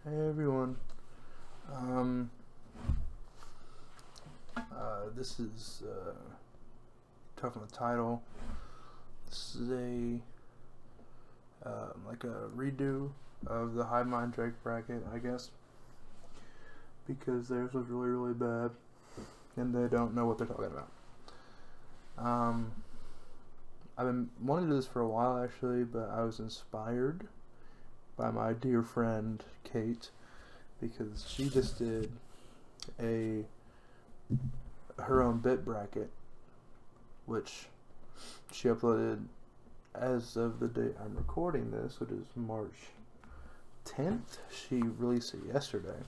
Hey everyone. Um, this is tough on the title. This is like a redo of the Hivemind Drake bracket, I guess, because theirs was really bad, and they don't know what they're talking about. I've been wanting to do this for a while actually, but I was inspired by my dear friend Kate, because she just did her own bit bracket, which she uploaded as of the date I'm recording this, which is March 10th. She released it yesterday.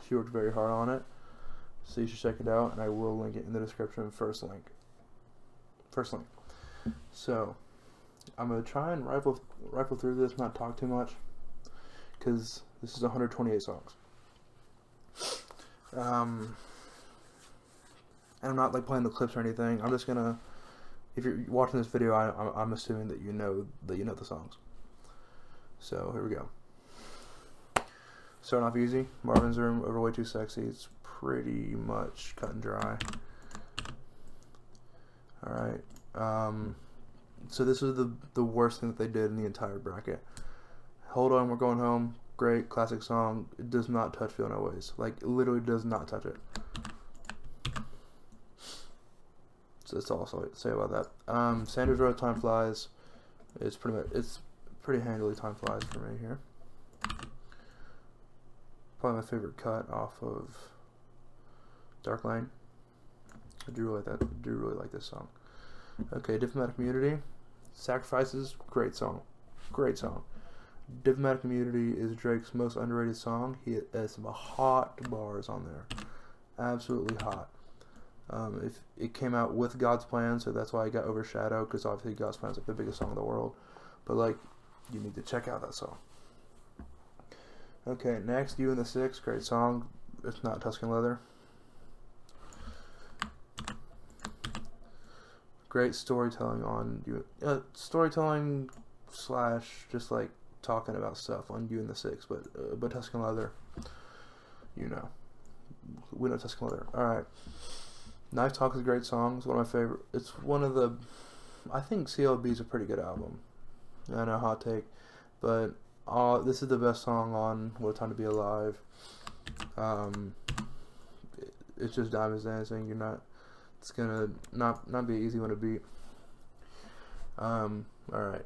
She worked very hard on it, so you should check it out, and I will link it in the description. First link. So I'm gonna try and rifle through this, not talk too much, because this is 128 songs. And I'm not like playing the clips or anything. I'm just gonna, if you're watching this video, I'm assuming that you know the songs. So here we go. Starting off easy. Marvin's Room, Over Way Too Sexy. It's pretty much cut and dry. All right. So this is the worst thing that they did in the entire bracket. Hold On, We're Going Home. Great classic song. It does not touch Feel No Ways. Like, it literally does not touch it. So that's all I'll say about that. Sanders Road, Time Flies. It's pretty handily Time Flies for me here. Probably my favorite cut off of Dark Lane. I do really like this song. Okay, Diplomatic Community. Sacrifices, great song. Diplomatic Community is Drake's most underrated song. He has some hot bars on there. Absolutely hot. If it came out with God's Plan, so that's why it got overshadowed, because obviously God's Plan is like the biggest song in the world. But like, you need to check out that song. Okay, next, You and the Six, great song. It's not Tuscan Leather. Great storytelling on you. Storytelling / just like talking about stuff on You and the Six, but Tuscan Leather, we know Tuscan Leather. All right. Knife Talk is a great song. It's one of my favorite. It's one of the. I think CLB is a pretty good album. I know, hot take, but this is the best song on What a Time to Be Alive. It's just Diamonds Dancing. It's gonna not be an easy one to beat. All right.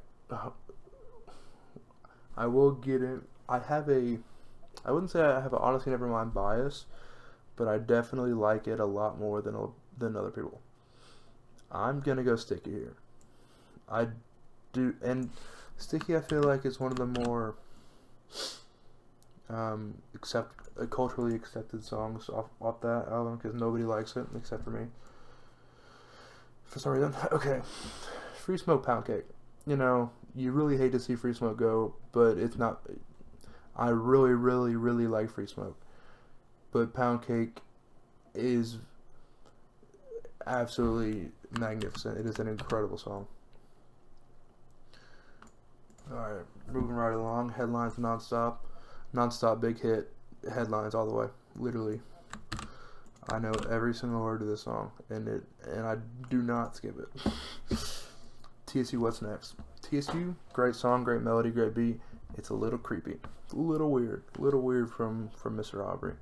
I will get it. I wouldn't say I have an honestly never mind bias, but I definitely like it a lot more than other people. I'm gonna go Sticky here. I do, and Sticky I feel like is one of the more culturally accepted songs off that album, because nobody likes it except for me for some reason. Okay, Free Smoke, Pound Cake. You really hate to see Free Smoke go, but it's not. I really like Free Smoke, but Pound Cake is absolutely magnificent. It is an incredible song. Alright, moving right along. Headlines, Nonstop, big hit. Headlines all the way. Literally, I know every single word of this song, and I do not skip it. TSU, What's Next? TSU, great song, great melody, great beat. It's a little creepy, a little weird from Mr. Aubrey,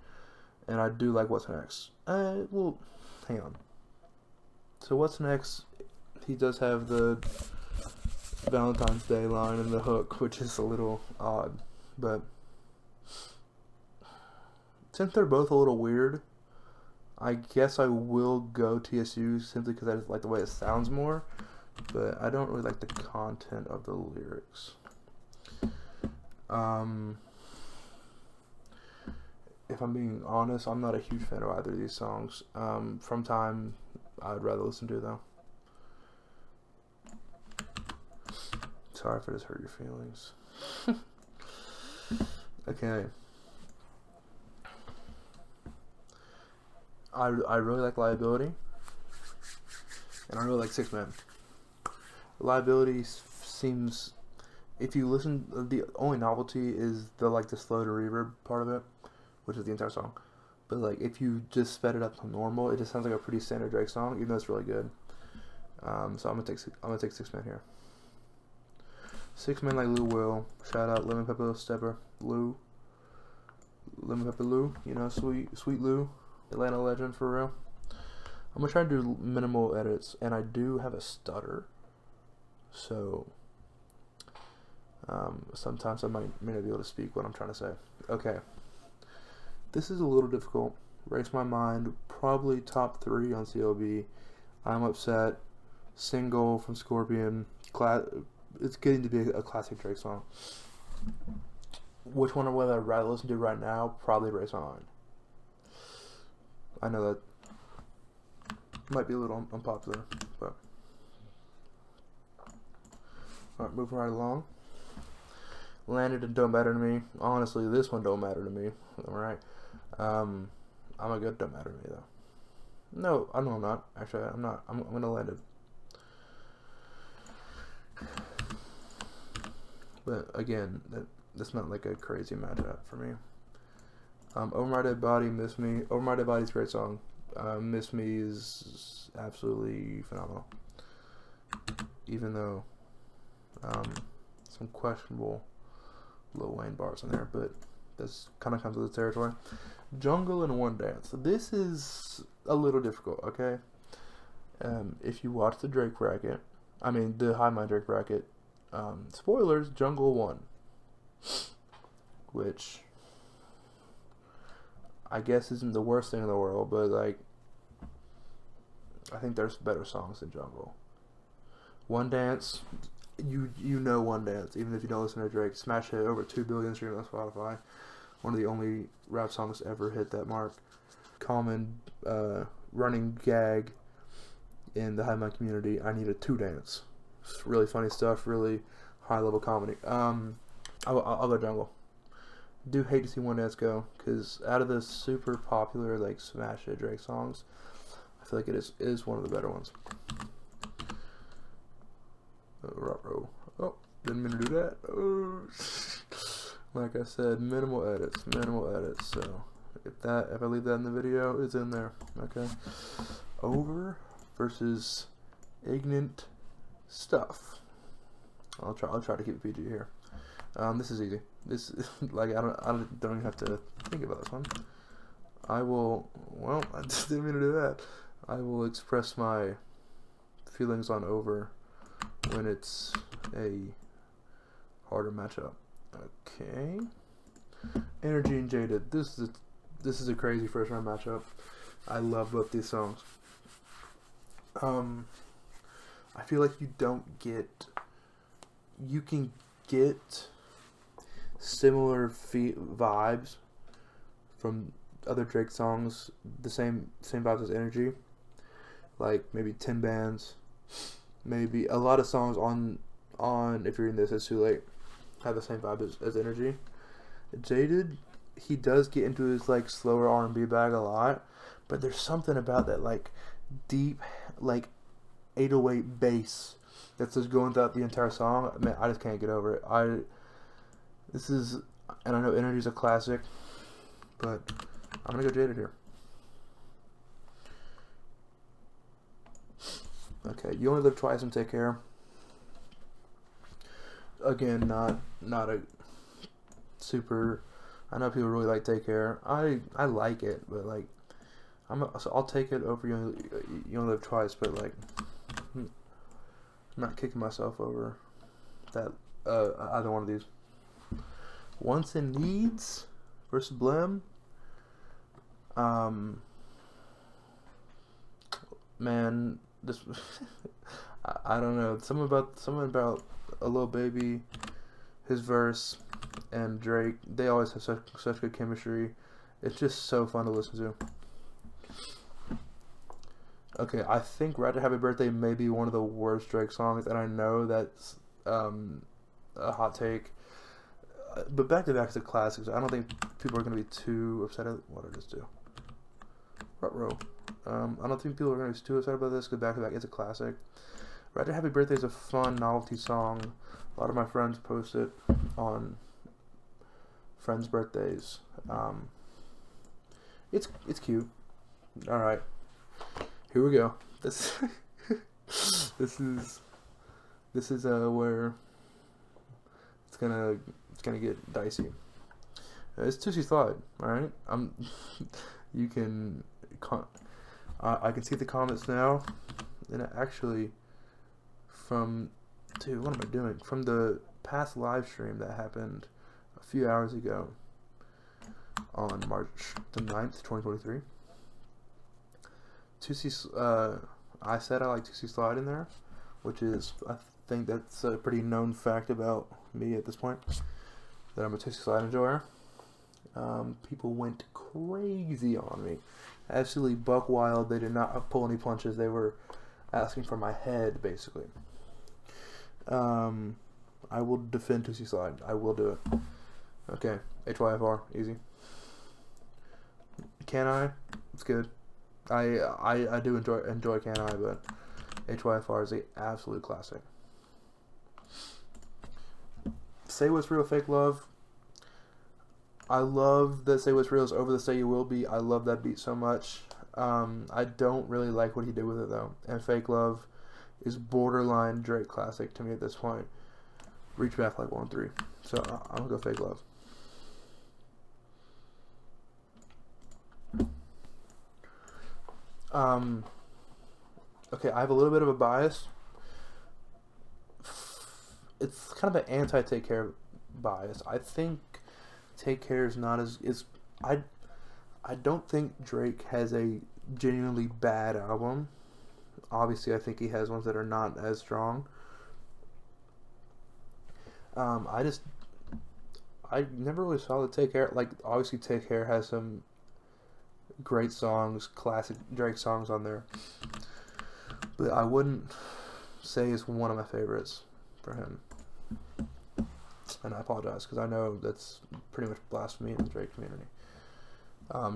and I do like What's Next. Well, hang on. So What's Next? He does have the Valentine's Day line in the hook, which is a little odd, but since they're both a little weird, I guess I will go TSU simply because I just like the way it sounds more, but I don't really like the content of the lyrics. If I'm being honest, I'm not a huge fan of either of these songs. From Time, I'd rather listen to, though. Sorry if I just hurt your feelings. Okay. I really like Liability, and I really like Six Men. Liability seems if you listen, the only novelty is the slow to reverb part of it, which is the entire song. But like if you just sped it up to normal, it just sounds like a pretty standard Drake song, even though it's really good. So I'm gonna take 6 Men here. 6 Men like Lou Will. Shout out Lemon Pepper Stepper Lou. Lemon Pepper Lou. You know, sweet Lou, Atlanta legend for real. I'm gonna try to do minimal edits, and I do have a stutter, so sometimes I may not be able to speak what I'm trying to say. Okay, this is a little difficult. Race My Mind, probably top 3 on CLB. I'm Upset, single from Scorpion. It's getting to be a classic Drake song. Which one would I rather listen to right now? Probably Race My Mind. I know that might be a little unpopular, but alright, moving right along. Landed and Don't Matter to Me. Honestly, this one don't matter to me. Alright. I'm a good Don't Matter to Me though. No, I know I'm not. Actually, I'm not. I'm gonna land it. But again, that's not like a crazy matchup for me. Over My Dead Body, Miss Me. Over My Dead Body's a great song. Miss Me is absolutely phenomenal. Even though some questionable Lil Wayne bars in there, but this kind of comes with the territory. Jungle and One Dance. This is a little difficult, okay? If you watch the Drake bracket, I mean the Hivemind Drake bracket, spoilers, Jungle won. Which I guess isn't the worst thing in the world, but like I think there's better songs than Jungle. One Dance, you know One Dance, even if you don't listen to Drake. Smash hit, over 2 billion streams on Spotify. One of the only rap songs to ever hit that mark. Common running gag in the Hivemind community. I need a 2 dance. It's really funny stuff, really high level comedy. I'll go Jungle. Do hate to see One Dance go, because out of the super popular like smash hit Drake songs, I feel like it is one of the better ones. Oh, didn't mean to do that. Oh. Like I said, minimal edits. So if I leave that in the video, it's in there. Okay. Over versus Ignorant Stuff. I'll try to keep it PG here. This is easy. This like I don't even have to think about this one. I just didn't mean to do that. I will express my feelings on Over when it's a harder matchup. Okay. Energy and Jaded. This is a crazy first round matchup. I love both these songs. I feel like you can get similar vibes from other Drake songs, the same vibes as Energy, like maybe 10 Bands, maybe a lot of songs on If You're In This It's Too Late have the same vibe as Energy. Jaded, he does get into his like slower R&B bag a lot, but there's something about that like deep like 808 bass that's just going throughout the entire song. Man, I just can't get over it. And I know Energy's a classic, but I'm gonna go Jaded here. Okay, You Only Live Twice and Take Care. Again, not a super. I know people really like Take Care. I like it, but like so I'll take it over You Only Live Twice. But like, I'm not kicking myself over that either one of these. Wants and Needs versus Blem. Man, this I don't know. Something about a Lil Baby, his verse, and Drake. They always have such good chemistry. It's just so fun to listen to. Okay, I think Right to Happy Birthday may be one of the worst Drake songs, and I know that's a hot take. But back to back is a classic, so I don't think people are going to be too upset at what I just do. Row. I don't think people are going to be too upset about this because back to back is a classic. Right to Happy Birthday is a fun novelty song. A lot of my friends post it on friends' birthdays. It's cute. All right, here we go. This this is where it's gonna get dicey. It's Tootsie Slide. All right, you can I can see the comments now, and actually dude, what am I doing? From the past live stream that happened a few hours ago on March the 9th, 2023. I said I like Tootsie Slide in there, which is, I think that's a pretty known fact about me at this point, that I'm a Tootsie Slide enjoyer. People went crazy on me. Absolutely buck wild. They did not pull any punches. They were asking for my head, basically. I will defend Tootsie Slide. I will do it. Okay, HYFR, easy. Can I? It's good. I do enjoy Can I, but HYFR is a absolute classic. Say What's Real, Fake Love. I love that Say What's Real is over the Say You Will Be. I love that beat so much. I don't really like what he did with it though. And Fake Love is borderline Drake classic to me at this point. Reach Back Like 1-3. So I'm gonna go Fake Love. Okay, I have a little bit of a bias. It's kind of an anti-Take Care bias. I think Take Care is not as I don't think Drake has a genuinely bad album. Obviously, I think he has ones that are not as strong. I never really saw the Take Care. Like, obviously, Take Care has some great songs, classic Drake songs on there, but I wouldn't say it's one of my favorites for him. And I apologize because I know that's pretty much blasphemy in the Drake community.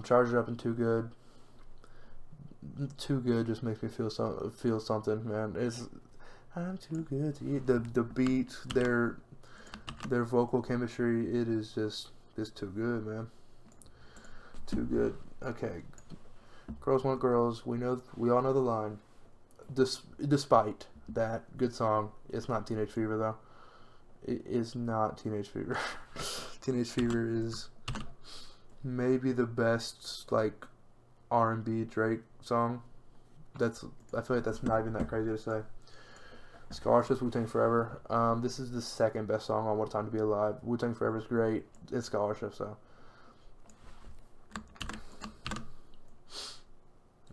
Charge It Up and Too Good. Too Good just makes me feel something, man. I'm too good to eat. The beat, their vocal chemistry, it is just too good, man. Too good. Okay, Girls Want Girls. We all know the line. Despite that good song, it's not Teenage Fever though. It is not Teenage Fever. Teenage Fever is maybe the best like R&B Drake song. I feel like that's not even that crazy to say. Scholarships, Wu-Tang Forever. This is the second best song on What a Time to Be Alive. Wu-Tang Forever is great. It's Scholarships though.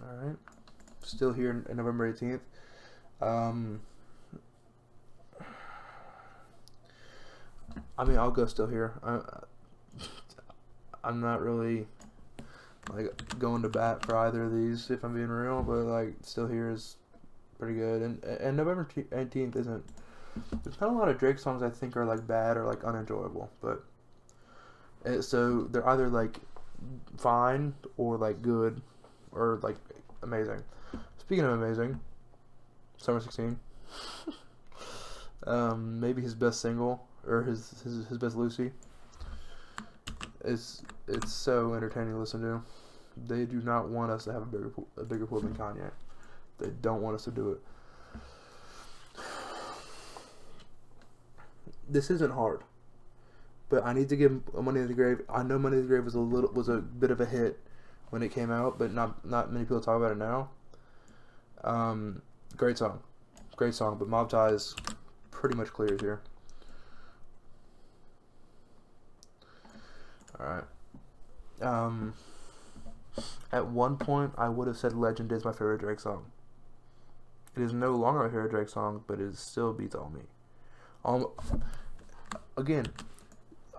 Alright. Still here on November 18th. I mean, I'll go Still Here. I'm not really like going to bat for either of these, if I'm being real, but like Still Here is pretty good. And November 18th isn't. There's not a lot of Drake songs I think are like bad or like unenjoyable, but so they're either like fine or like good or like amazing. Speaking of amazing, Summer 16. Maybe his best single or his best Lucy. It's so entertaining to listen to. They do not want us to have a bigger pool than Kanye. They don't want us to do it. This isn't hard, but I need to give Money in the Grave. I know Money in the Grave was a bit of a hit when it came out, but not many people talk about it now. Great song, but Mob Ties pretty much clears here. Alright. At one point, I would have said Legend is my favorite Drake song. It is no longer my favorite Drake song, but it still beats All Me. Again,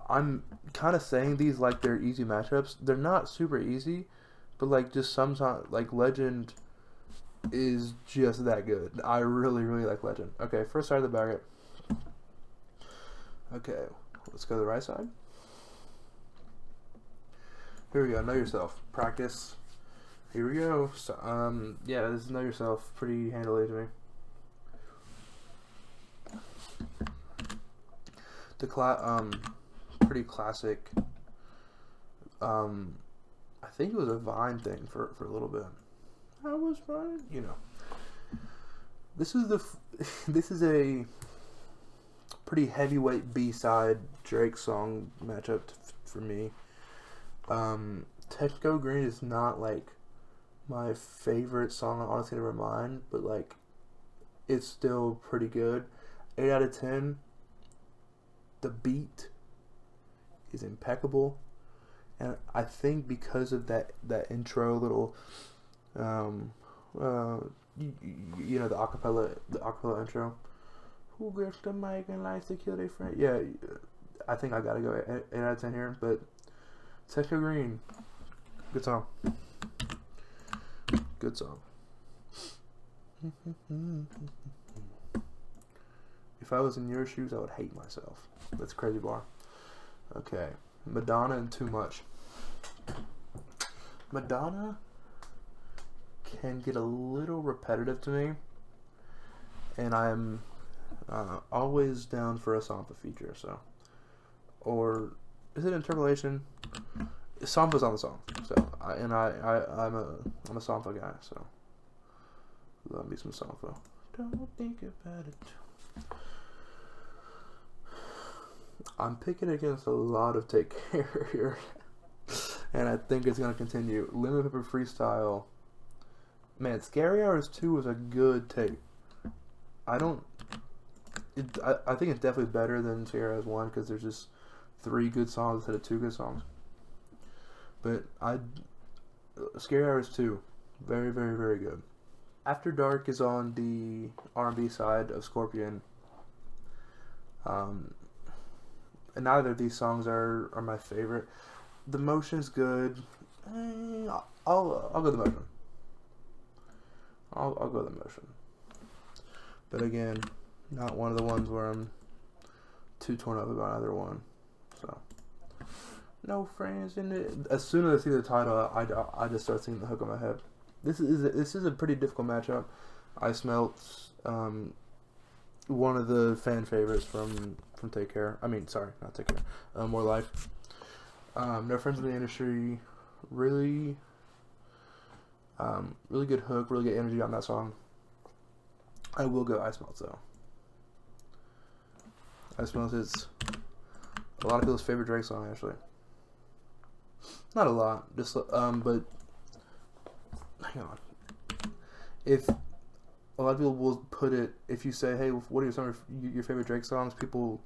I'm kind of saying these like they're easy matchups. They're not super easy, but like just sometimes, like Legend is just that good. I really, really like Legend. Okay, first side of the bracket. Okay, let's go to the right side. Here we go. Know Yourself. Practice. Here we go. So, yeah, this is Know Yourself pretty handily to me. pretty classic. I think it was a Vine thing for a little bit. I was fine, you know. This is a pretty heavyweight B-side Drake song matchup for me. Techno Green is not like my favorite song on Honestly Nevermind, but like it's still pretty good. 8 out of 10. The beat is impeccable, and I think because of that intro little you know, the acapella intro. Who grips the mic and likes to kill their friend? Yeah, I think I gotta go 8 out of 10 here. But Techno Green, good song. Good song. If I was in your shoes, I would hate myself. That's a crazy bar. Okay, Madonna and Too Much. Madonna can get a little repetitive to me, and I'm always down for a Sampa feature. So, or is it interpolation? Sampa's on the song, so I'm a Sampa guy. So, love me some Sampa. Don't think about it. I'm picking against a lot of Take Care here, and I think it's gonna continue. Lemon Pepper Freestyle. Man, Scary Hours 2 was a good tape. I think it's definitely better than Scary Hours 1 because there's just 3 good songs instead of 2 good songs. But Scary Hours 2, very, very, very good. After Dark is on the R&B side of Scorpion. And neither of these songs are my favorite. The Motion's good. I'll go The Motion. I'll go The Motion. But again, not one of the ones where I'm too torn up about either one. So, no friends in it. As soon as I see the title, I just start singing the hook in my head. This is a pretty difficult matchup. I Smelt, one of the fan favorites from Take Care. I mean, sorry, not Take Care. More Life. No Friends in the Industry. Really good hook, really good energy on that song. I will go I Smelt though. I Smelt is a lot of people's favorite Drake song actually. Not a lot, just but hang on. If a lot of people will put it, if you say, hey, what are some of your favorite Drake songs, people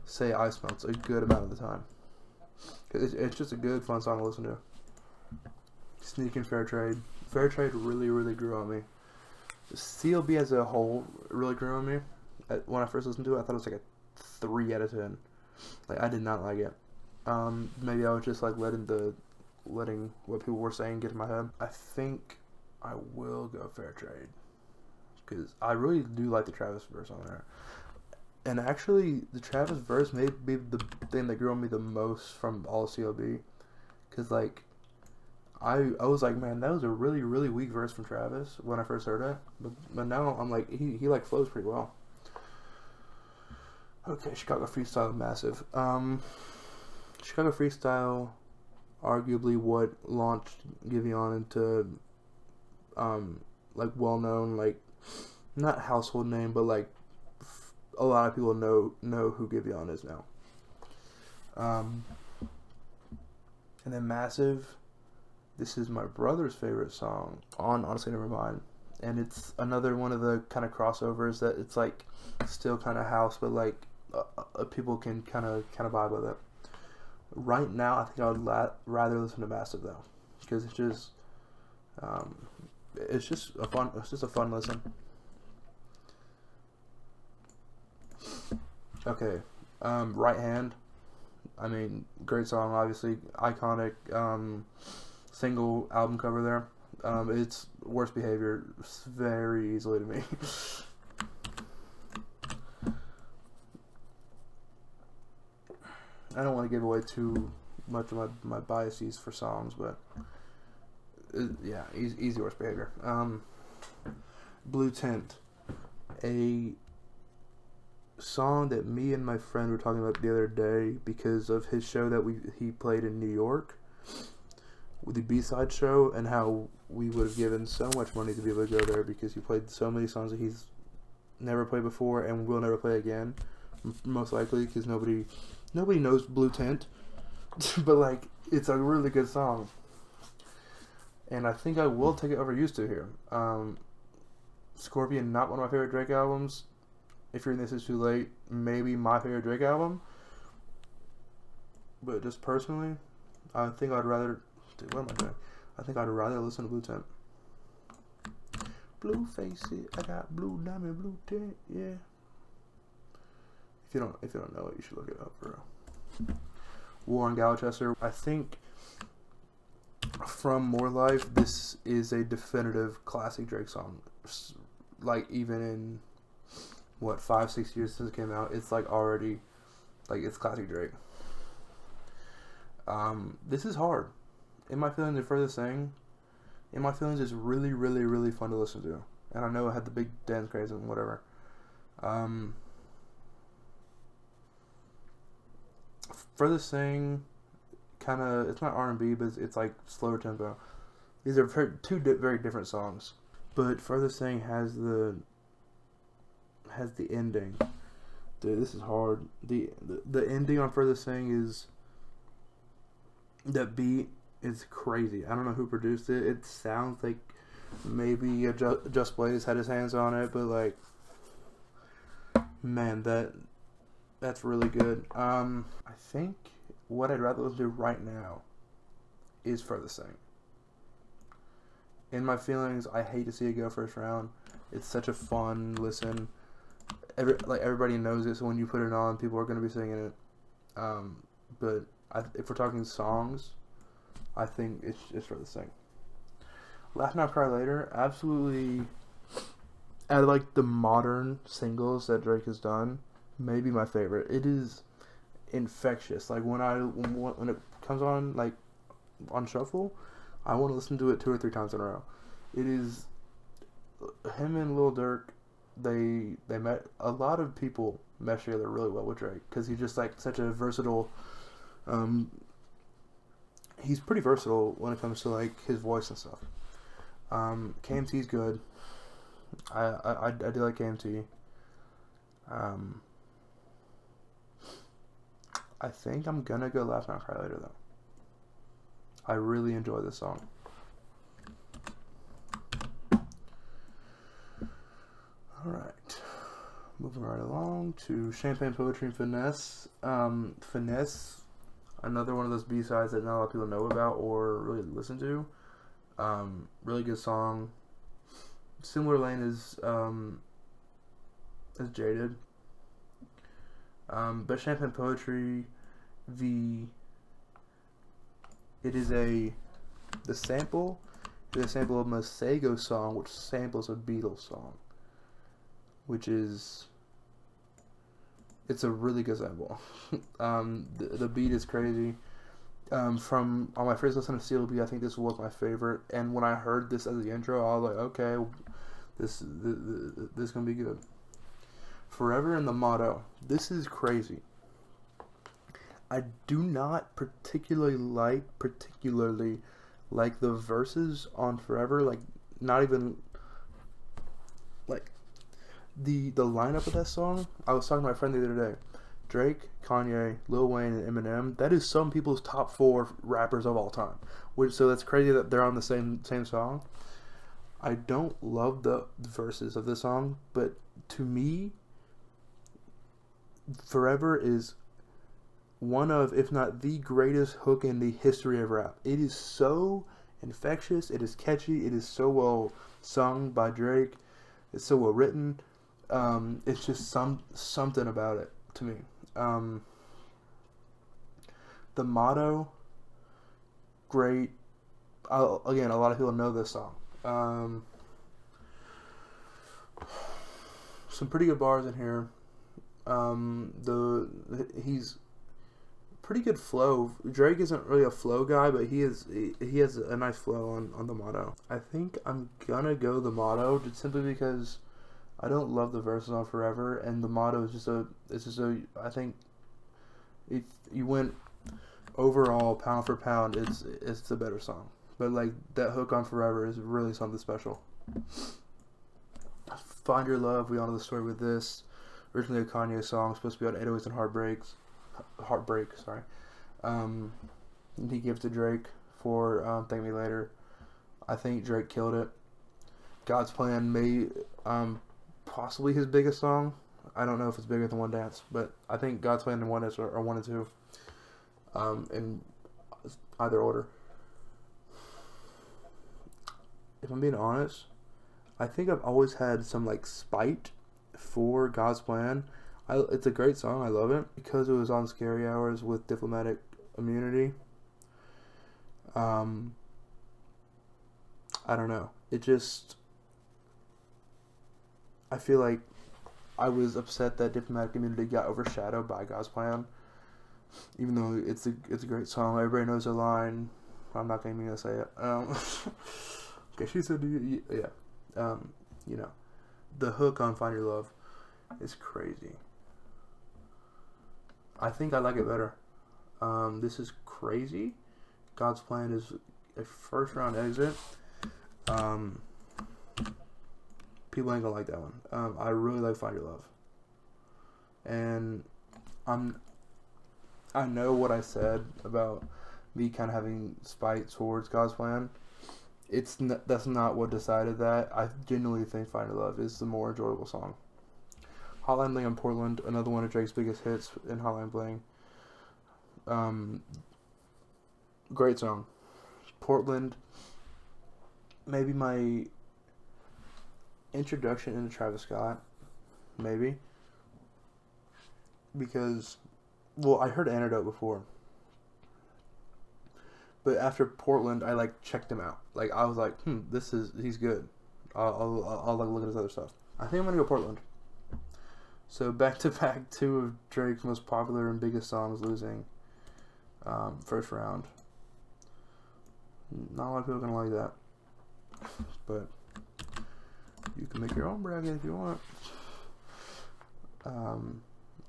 say I Smelt a good amount of the time. It's just a good, fun song to listen to. Sneak and Fair Trade. Fair Trade really, really grew on me. CLB as a whole really grew on me. When I first listened to it, I thought it was like a 3 out of 10. Like, I did not like it. Maybe I was just like letting what people were saying get in my head. I think I will go Fair Trade, because I really do like the Travis verse on there. And actually, the Travis verse may be the thing that grew on me the most from all of CLB. Because, like, I was like, man, that was a really, really weak verse from Travis when I first heard it. But now I'm like, he like flows pretty well. Okay, Chicago Freestyle, massive. Chicago Freestyle, arguably what launched Giveon into, like, well-known, like, not household name, but, like, a lot of people know who Giveon is now. And then Massive, this is my brother's favorite song on Honestly Nevermind. And it's another one of the kind of crossovers that it's, like, still kind of house, but, like, people can kind of vibe with it. Right now, I think I would rather listen to Massive though, because it's just a fun listen. Okay, Right Hand. I mean, great song, obviously iconic single album cover there. It's Worst Behavior very easily to me. I don't want to give away too much of my biases for songs, but yeah, easy Worst Behavior. Blue Tint, a song that me and my friend were talking about the other day because of his show that he played in New York, with the B-side show, and how we would have given so much money to be able to go there because he played so many songs that he's never played before and will never play again, most likely, because nobody knows Blue Tint. But like, it's a really good song, and I think I will take it over Used to here. Scorpion, not one of my favorite Drake albums. If you're in This Is Too Late, maybe my favorite Drake album. But just personally, I think I'd rather... Dude, what am I doing? I think I'd rather listen to Blue Tint. Blue face it, I got blue diamond, blue tint, yeah. If you don't know it, you should look it up for real. War on Gloucester. I think from More Life, this is a definitive classic Drake song. Like, even in what, 5-6 years since it came out, it's like already, like, it's classic Drake. This is hard. In My Feelings and Further Thing, In My Feelings is really, really, really fun to listen to. And I know it had the big dance craze and whatever. Further Thing, kind of, it's not R&B, but it's like slower tempo. These are two very different songs. But Further Thing has the ending. Dude, this is hard. The ending on Further Thing is, that beat is crazy. I don't know who produced it. It sounds like maybe Just Blaze had his hands on it, but like, man, that's really good. I think what I'd rather listen to right now is Further Thing. In My Feelings, I hate to see it go first round. It's such a fun listen. Everybody knows it, so when you put it on, people are going to be singing it. But if we're talking songs, I think it's Further Thing. Laugh Now Cry Later, absolutely, out of like the modern singles that Drake has done, maybe my favorite. It is infectious. Like when it comes on, like on shuffle, I want to listen to it 2 or 3 times in a row. It is, him and Lil Durk, they met, a lot of people mesh together really well with Drake because he's just like such a versatile. He's pretty versatile when it comes to like his voice and stuff. KMT's good. I do like KMT. I think I'm gonna go Laugh Now Cry Later though. I really enjoy this song. Alright. Moving right along to Champagne Poetry and Finesse. Finesse, another one of those B-sides that not a lot of people know about or really listen to. Really good song. Similar lane as Jaded. But Champagne Poetry, the sample is a sample of Masego song, which samples a Beatles song, which is, it's a really good sample. The beat is crazy. From on my first listen to CLB, I think this was my favorite, and when I heard this as the intro, I was like, okay, this is gonna be good. Forever in the Motto. This is crazy. I do not particularly like the verses on Forever, like not even like the lineup of that song. I was talking to my friend the other day. Drake, Kanye, Lil Wayne, and Eminem. That is some people's top 4 rappers of all time. So that's crazy that they're on the same song. I don't love the verses of the song, but to me, Forever is one of, if not the greatest hook in the history of rap. It is so infectious. It is catchy. It is so well sung by Drake. It's so well written. It's just something about it to me. The Motto, great. Again, a lot of people know this song. Some pretty good bars in here. He's pretty good flow. Drake isn't really a flow guy, but he has a nice flow on the Motto. I think I'm gonna go the Motto just simply because I don't love the verses on Forever, and the motto is just I think if you went overall pound for pound, it's the better song. But like that hook on Forever is really something special. Find Your Love, we all know the story with this. Originally a Kanye song, supposed to be on 808s and Heartbreak, sorry. He gave it to Drake for Thank Me Later. I think Drake killed it. God's Plan may possibly his biggest song. I don't know if it's bigger than One Dance, but I think God's Plan and One Dance are 1 and 2. In either order. If I'm being honest, I think I've always had some like spite for God's Plan. It's a great song. I love it because it was on Scary Hours with Diplomatic Immunity. I don't know. It just, I feel like I was upset that Diplomatic Immunity got overshadowed by God's Plan. Even though it's a great song. Everybody knows the line. I'm not even gonna say it. Okay, she said, yeah. You know, the hook on Find Your Love is crazy. I think I like it better. This is crazy. God's Plan is a first round exit. People ain't gonna like that one. I really like Find Your Love. And I know what I said about me kind of having spite towards God's Plan. That's not what decided that. I genuinely think Find Your Love is the more enjoyable song. Hotline Bling in Portland, another one of Drake's biggest hits in Hotline Bling. Great song. Portland, maybe my introduction into Travis Scott, maybe. Because, well, I heard Antidote before. But after Portland, I like checked him out. Like I was like, he's good. I'll like look at his other stuff. I think I'm gonna go Portland. So back to back, 2 of Drake's most popular and biggest songs losing. First round. Not a lot of people are gonna like that, but you can make your own bracket if you want.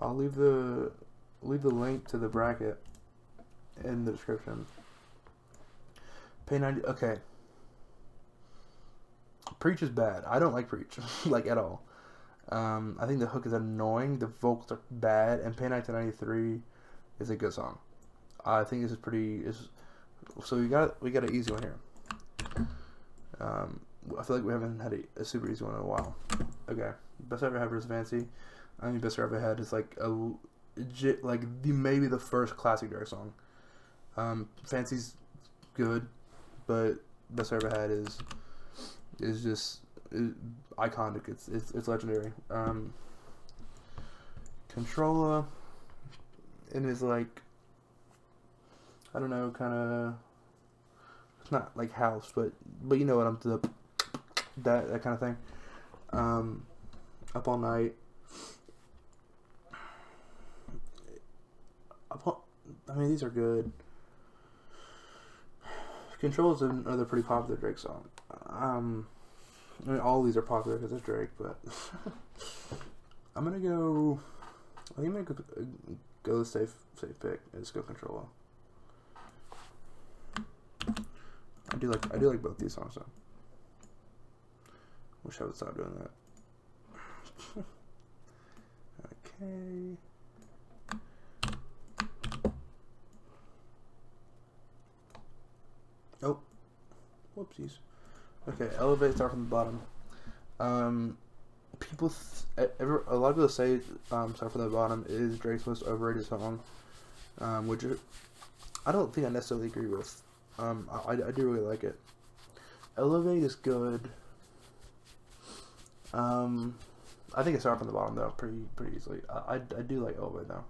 I'll leave the link to the bracket in the description. Pay 90. Okay. Preach is bad. I don't like Preach, like at all. I think the hook is annoying. The vocals are bad, and Pay 1993 is a good song. I think this is pretty. So we got an easy one here. I feel like we haven't had a super easy one in a while. Okay, Best I Ever Had versus Fancy. I mean, Best I Ever Had is like maybe the first classic Drake song. Fancy's good, but Best I Ever Had is just iconic. It's legendary. Controlla, and is like, I don't know, kind of. It's not like house, but you know what I'm that kind of thing. Up All Night. I mean, these are good. Control is another pretty popular Drake song. I mean, all these are popular because it's Drake, but I'm gonna go. I think I'm gonna go the safe pick and just go Controlla. I do like both these songs though. Wish I would stop doing that. Okay. Oh, whoopsies. Okay, Elevate, start from the bottom. A lot of people say Start from the Bottom is Drake's most overrated song, which I don't think I necessarily agree with. I do really like it. Elevate is good. I think it's Start from the Bottom though, pretty easily. I do like Elevate though.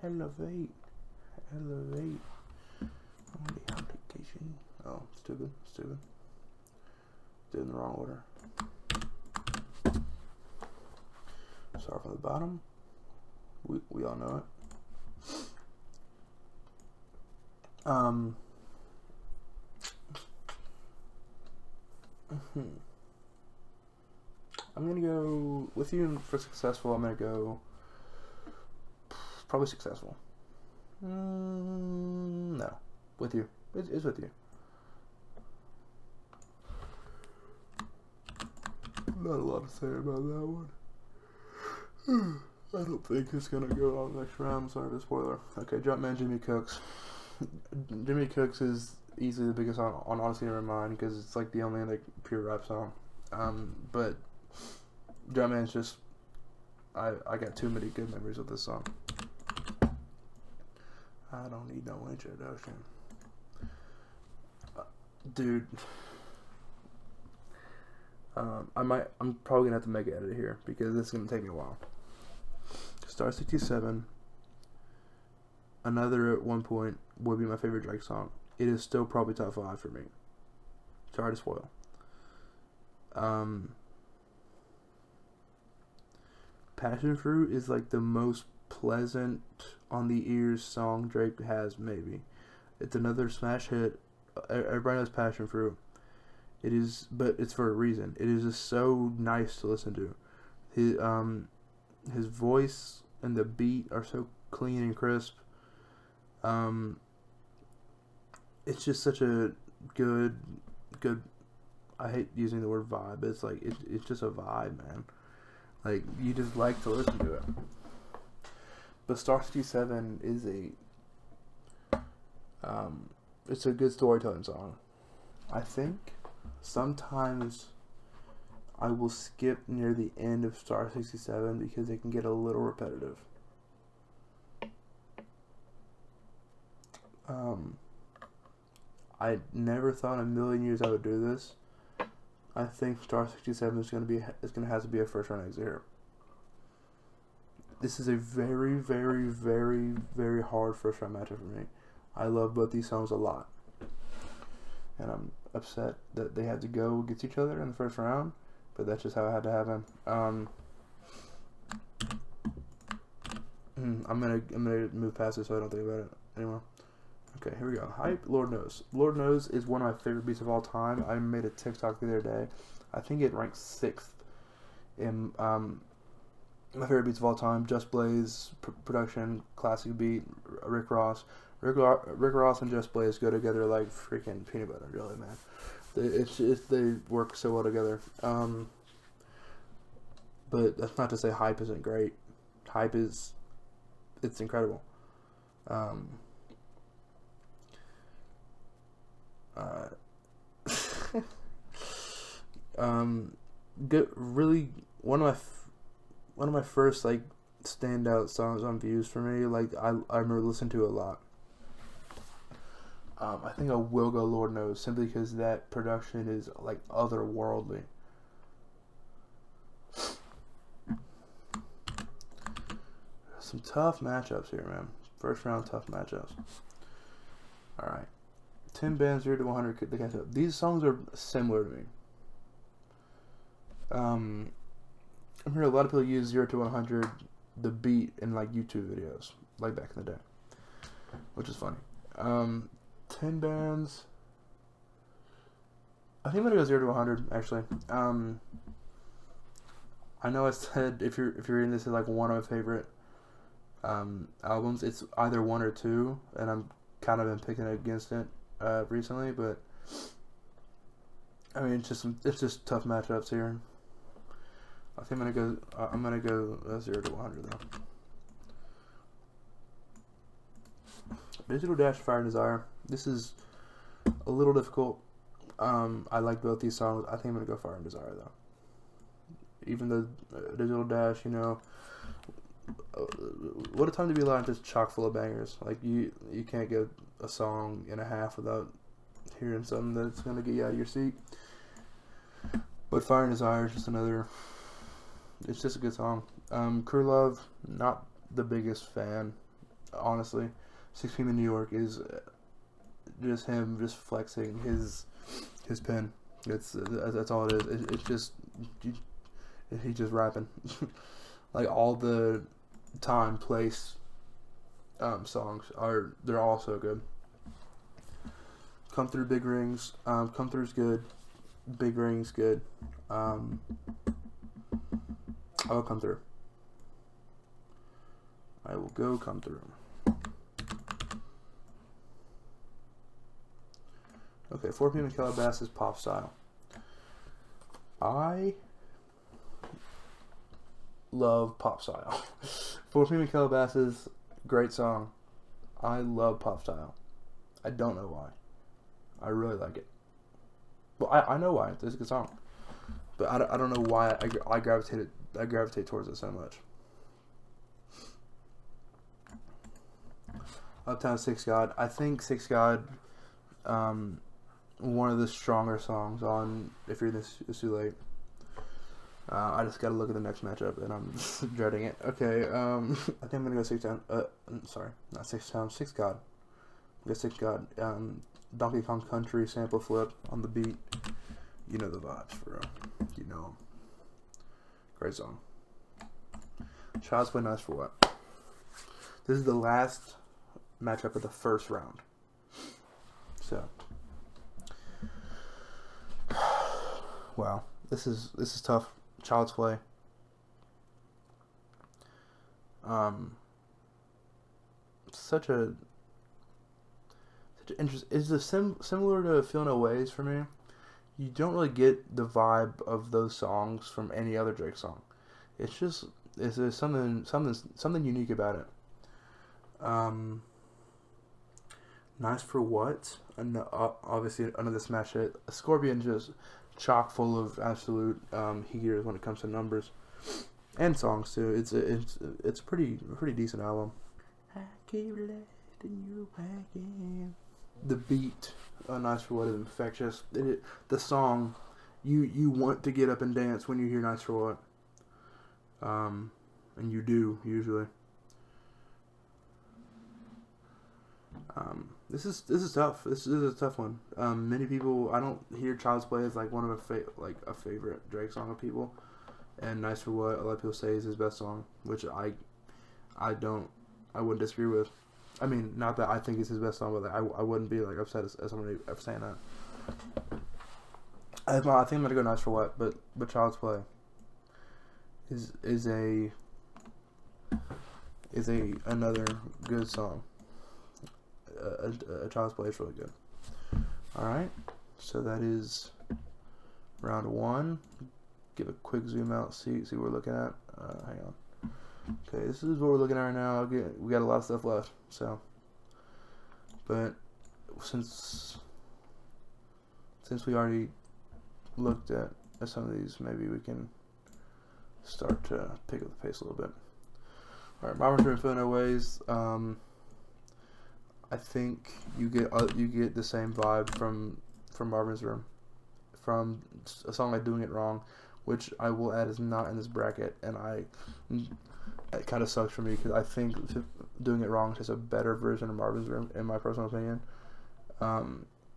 Elevate. I'm on the application. Oh, stupid. Did it in the wrong order. Start from the bottom. We all know it. I'm gonna go with you for successful. I'm gonna go probably successful. No, with you. It's with you. Not a lot to say about that one. I don't think it's gonna go on the next round. Sorry for the spoiler. Okay, Jumpman, Jimmy Cooks. Jimmy Cooks is easily the biggest song on Honestly Never Mind because it's like the only like pure rap song. But Jumpman's just I got too many good memories of this song. I don't need no introduction, dude. I'm probably gonna have to make an edit here because this is gonna take me a while. Star 67. Another at one point would be my favorite Drake song. It is still probably top 5 for me. Sorry to spoil. Passion Fruit is like the most pleasant on the ears song Drake has, maybe. It's another smash hit. Everybody knows Passion Fruit. It is, but it's for a reason. It is just so nice to listen to. His voice and the beat are so clean and crisp. It's just such a good. I hate using the word vibe, but it's like it's just a vibe, man. Like you just like to listen to it. But Star 67 is it's a good storytelling song. I think sometimes I will skip near the end of Star 67 because it can get a little repetitive. I never thought in a million years I would do this. I think Star 67 is gonna have to be a first round exit here. This is a very, very, very, very hard first round matchup for me. I love both these songs a lot, and I'm upset that they had to go against each other in the first round, but that's just how it had to happen. I'm gonna move past it so I don't think about it anymore. Okay, here we go. Hype, Lord Knows. Lord Knows is one of my favorite beats of all time. I made a TikTok the other day. I think it ranked 6th in my favorite beats of all time. Just Blaze, production, classic beat, Rick Ross. Rick Ross and Just Blaze go together like freaking peanut butter and jelly, man. They work so well together. But that's not to say Hype isn't great. Hype it's incredible. Good, really one of my first like standout songs on views for me. Like I remember listening to it a lot. I think I will go Lord Knows simply because that production is like otherworldly. Some tough matchups here, man. First round tough matchups. All right. 10 bands 0 to 100 the catch up. These songs are similar to me. I'm hearing a lot of people use 0 to 100 the beat in like YouTube videos, like back in the day, which is funny. 10 bands. I think I'm gonna go 0 to 100 actually. I know I said if you're reading this is like one of my favorite albums. It's either 1 or 2, and I'm kind of been picking against it recently, but I mean it's just tough matchups here. I think I'm gonna go 0 to 100 though. Digital Dash, Fire and Desire. This is a little difficult. I like both these songs. I think I'm gonna go Fire and Desire though. Even though Digital Dash, you know, what a time to be alive, just chock full of bangers. Like you can't get a song and a half without hearing something that's gonna get you out of your seat. But Fire and Desire is just another. It's just a good song. Crew Love, not the biggest fan, honestly. 6 p.m. in New York is just him just flexing his pen. That's all it is. It's just he's just rapping. Like all the time, place, songs they're all so good. Come Through, Big Rings. Come Through's good. Big Rings good. I will come through. I will go come through. Okay, 4 p.m. in Calabasas pop style. I love pop style. 4 p.m. in Calabasas, great song. I love pop style. I don't know why. I really like it. Well, I know why. It's a good song. But I don't know why I gravitate towards it so much. Uptown Six God. I think Six God, one of the stronger songs on If You're This Is Too Late. I just gotta look at the next matchup and I'm dreading it. Okay, I think I'm gonna go Six Town. Sorry, not Six Town. Six God. I guess Six God. Donkey Kong Country sample flip on the beat. You know the vibes, for real. You know them. Great song. Child's Play Nice for What? This is the last matchup of the first round. So, wow, this is tough. Child's Play. Such a interest. Is the similar to Feel No Ways for me? You don't really get the vibe of those songs from any other Drake song. It's just there's something unique about it. Nice for What? Obviously another smash hit. Scorpion just chock full of absolute heaters when it comes to numbers and songs too. It's a pretty decent album. I keep letting you back in. The beat, Nice for What, is infectious. The song, you want to get up and dance when you hear Nice for What. And you do usually. This is tough. This is a tough one. Many people, I don't hear Child's Play as like one of a favorite Drake song of people, and Nice for What, a lot of people say is his best song, which I wouldn't disagree with. I mean, not that I think it's his best song, but like, I wouldn't be like upset as somebody ever saying that. I think I'm gonna go Nice for What, but Child's Play is another good song. A Child's Play is really good. Alright, so that is round 1. Give a quick zoom out, see what we're looking at. Hang on. Okay, this is what we're looking at right now. We got a lot of stuff left, so. But since we already looked at some of these, maybe we can start to pick up the pace a little bit. Alright, Marvin's Room, Feel No Ways. I think you get the same vibe from Marvin's Room, from a song like Doing It Wrong, which I will add is not in this bracket, and it kind of sucks for me because I think Doing It Wrong is just a better version of Marvin's Room, in my personal opinion.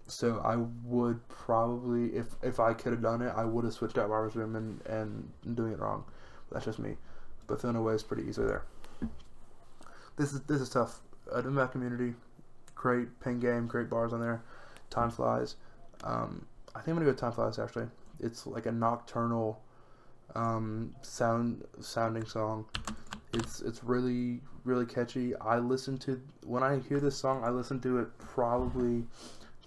So I would probably, if I could have done it, I would have switched out Marvin's Room and Doing It Wrong. That's just me. But Feel No Way is pretty easy there. This is tough. The Math Community, great pen game, great bars on there. Time Flies. I think I'm gonna go Time Flies actually. It's like a nocturnal sounding song. It's really catchy. When I hear this song, I listen to it probably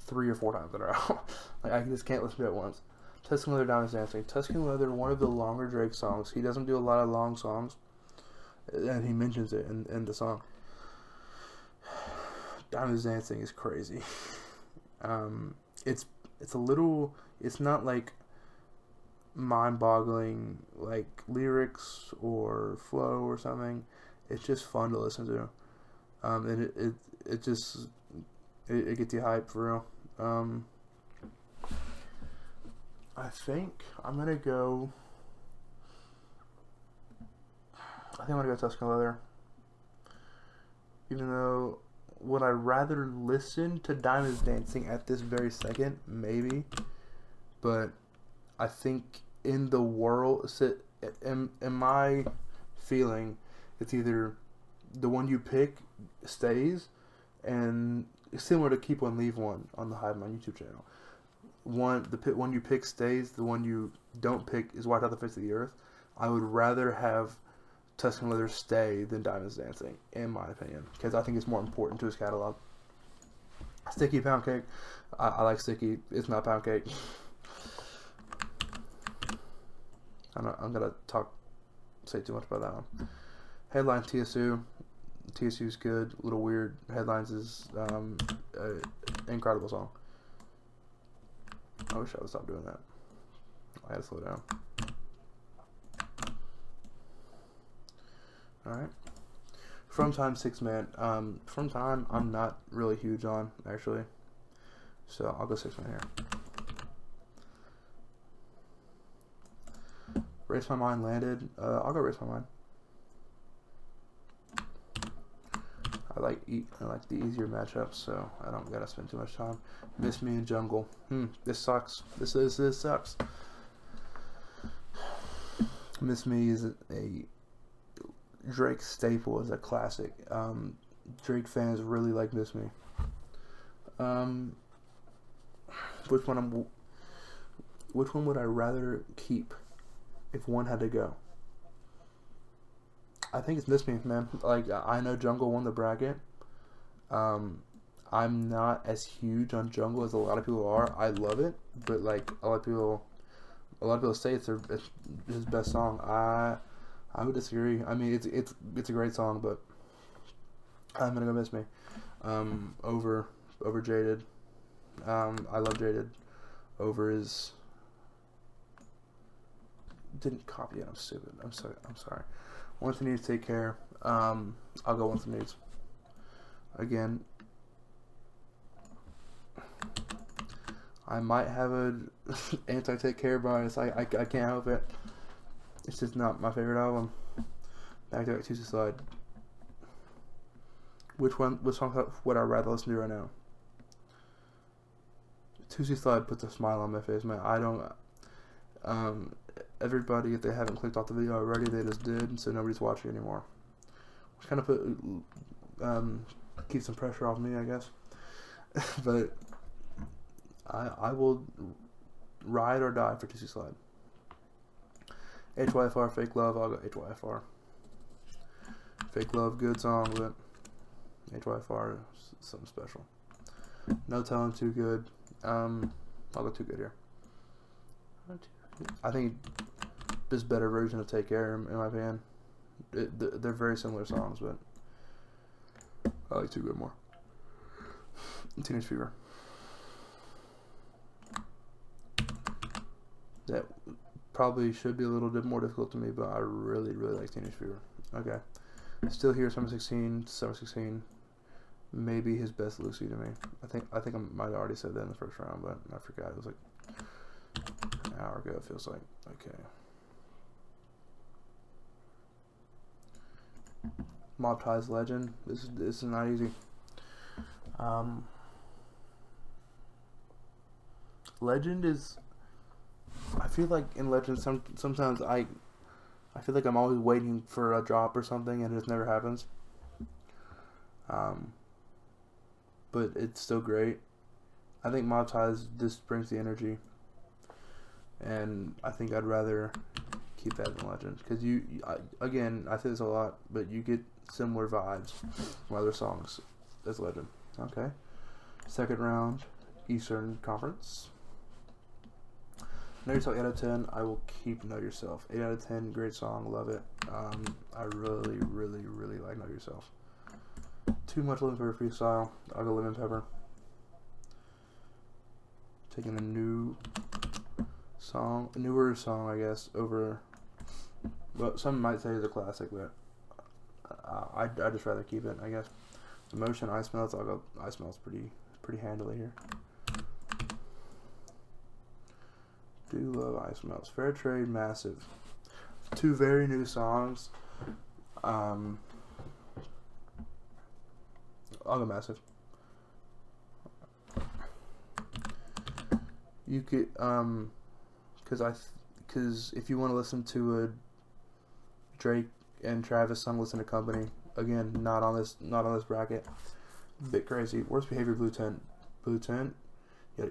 3 or 4 times in a row. Like I just can't listen to it once. Tuscan Leather, Diamonds Dancing. Tuscan Leather, one of the longer Drake songs. He doesn't do a lot of long songs, and he mentions it in the song. Diamonds Dancing is crazy. It's not like mind-boggling like lyrics or flow or something. It's just fun to listen to, and it gets you hyped for real. I think I'm gonna go Tuscan Leather, even though would I rather listen to Diamonds Dancing at this very second? Maybe. But I think in the world, in my feeling, it's either the one you pick stays, and it's similar to Keep One, Leave One on the Hivemind YouTube channel. The one you pick stays, the one you don't pick is wiped out the face of the earth. I would rather have Tuscan Leather stay than Diamonds Dancing, in my opinion, because I think it's more important to his catalog. Sticky Pound Cake. I like Sticky. It's not Pound Cake. I'm gonna say too much about that one. Headline TSU. TSU's good. A little weird. Headlines is an incredible song. I wish I would stop doing that. I gotta slow down. Alright. From Time 6 Man. From Time I'm not really huge on, actually. So I'll go 6 Man here. Race My Mind landed. I'll go Race My Mind. I like the easier matchups, so I don't gotta spend too much time. Miss Me and Jungle. This sucks. This sucks. Miss Me is a Drake staple, is a classic. Drake fans really like Miss Me. Which one would I rather keep if one had to go? I think it's Miss Me, man. Like, I know Jungle won the bracket. I'm not as huge on Jungle as a lot of people are. I love it, but like a lot of people say it's his best song. I would disagree. I mean, it's a great song, but I'm gonna go Miss Me over Jaded. I love Jaded. Over is didn't copy it. I'm stupid. I'm sorry. Once You Need to Take Care. I'll go Once You Needs. Again, I might have a anti-Take Care bias. I can't help it. It's just not my favorite album. Back to Back Tuesday Slide. Which song would I rather listen to right now? Tuesday Slide puts a smile on my face, man. I don't. Everybody, if they haven't clicked off the video already, they just did, so nobody's watching anymore. Which kind of keeps some pressure off me, I guess. But I will ride or die for Tuesday Slide. HYFR, Fake Love, I'll go HYFR. Fake Love, good song, but HYFR is something special. No Telling, Too Good. I'll go Too Good here. I think this better version of Take Care, in my opinion. They're very similar songs, but I like Too Good more. Teenage Fever. That probably should be a little bit more difficult to me, but I really like Teenage Fever. Okay. Still Here, Summer 16. Maybe his best Lucy to me. I think I might have already said that in the first round, but I forgot. It was like an hour ago, it feels like. Okay. Mob Ties, Legend. This is not easy. Legend is. I feel like in Legend, sometimes I feel like I'm always waiting for a drop or something, and it just never happens. But it's still great. I think Mob Ties just brings the energy, and I think I'd rather keep that than Legend, because again, I say this a lot, but you get similar vibes from other songs as Legend. Okay. Second round, Eastern Conference. Know Yourself, 8 out of 10. I will keep Know Yourself. 8 out of 10, great song, love it. I really like Know Yourself. Too much Lemon Pepper freestyle. I'll go Lemon Pepper. Taking a newer song, I guess, over. Well, some might say it's a classic, but I'd just rather keep it, I guess. Emotion, Ice Melts. I'll go Ice Melts pretty handily here. Do love Ice Melts. Fair Trade, Massive. Two very new songs. I'll go Massive. You could, because if you want to listen to a Drake and Travis song, listen to Company. Again, not on this bracket. Bit crazy. Worst Behavior, Blue Tent.